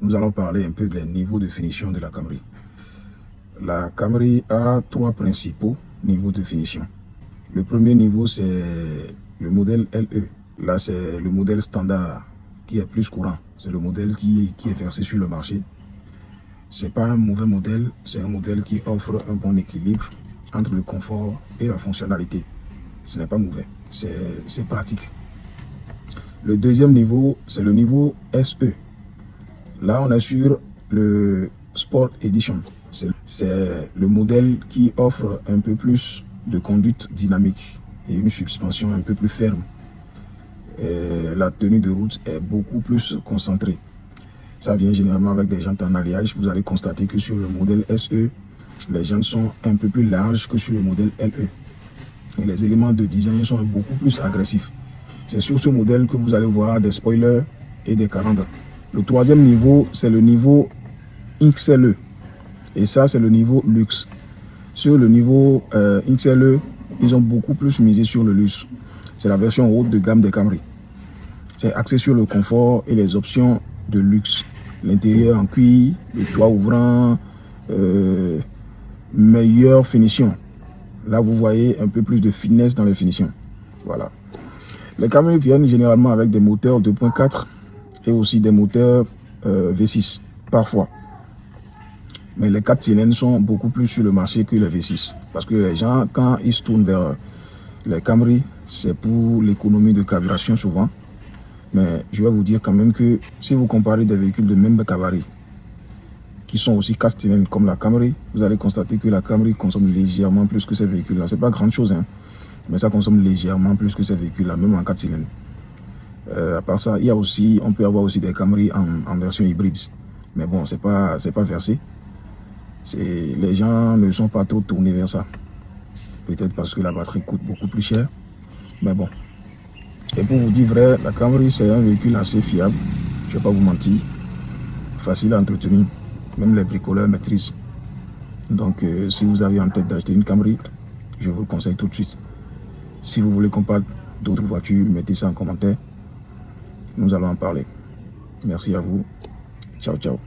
nous allons parler un peu des niveaux de finition de la Camry. La Camry a trois principaux niveaux de finition. Le premier niveau, c'est le modèle LE. Là, c'est le modèle standard qui est plus courant. C'est le modèle qui est versé sur le marché. Ce n'est pas un mauvais modèle, c'est un modèle qui offre un bon équilibre entre le confort et la fonctionnalité. Ce n'est pas mauvais, c'est pratique. Le deuxième niveau, c'est le niveau SE. Là, on est sur le Sport Edition. C'est le modèle qui offre un peu plus de conduite dynamique et une suspension un peu plus ferme. Et la tenue de route est beaucoup plus concentrée. Ça vient généralement avec des jantes en alliage. Vous allez constater que sur le modèle SE, les jantes sont un peu plus larges que sur le modèle LE. Et les éléments de design sont beaucoup plus agressifs. C'est sur ce modèle que vous allez voir des spoilers et des calandres. Le troisième niveau, c'est le niveau XLE. Et ça, c'est le niveau luxe. Sur le niveau XLE, ils ont beaucoup plus misé sur le luxe. C'est la version haute de gamme des Camry. C'est axé sur le confort et les options de luxe. L'intérieur en cuir, le toit ouvrant, meilleure finition. Là, vous voyez un peu plus de finesse dans les finitions. Voilà. Les Camry viennent généralement avec des moteurs 2.4 et aussi des moteurs V6, parfois. Mais les 4 cylindres sont beaucoup plus sur le marché que les V6. Parce que les gens, quand ils se tournent vers les Camry, c'est pour l'économie de carburation souvent. Mais je vais vous dire quand même que si vous comparez des véhicules de même gabarit, qui sont aussi 4 cylindres comme la Camry, vous allez constater que la Camry consomme légèrement plus que ces véhicules-là. C'est pas grand chose, hein, mais ça consomme légèrement plus que ces véhicules-là, même en 4 cylindres. À part ça, il y a aussi, on peut avoir aussi des Camry en version hybride. Mais bon, c'est pas versé. Les gens ne sont pas trop tournés vers ça. Peut-être parce que la batterie coûte beaucoup plus cher. Mais bon. Et pour vous dire vrai, la Camry, c'est un véhicule assez fiable. Je ne vais pas vous mentir. Facile à entretenir. Même les bricoleurs maîtrisent. Donc, si vous avez en tête d'acheter une Camry, je vous le conseille tout de suite. Si vous voulez qu'on parle d'autres voitures, mettez ça en commentaire. Nous allons en parler. Merci à vous. Ciao, ciao.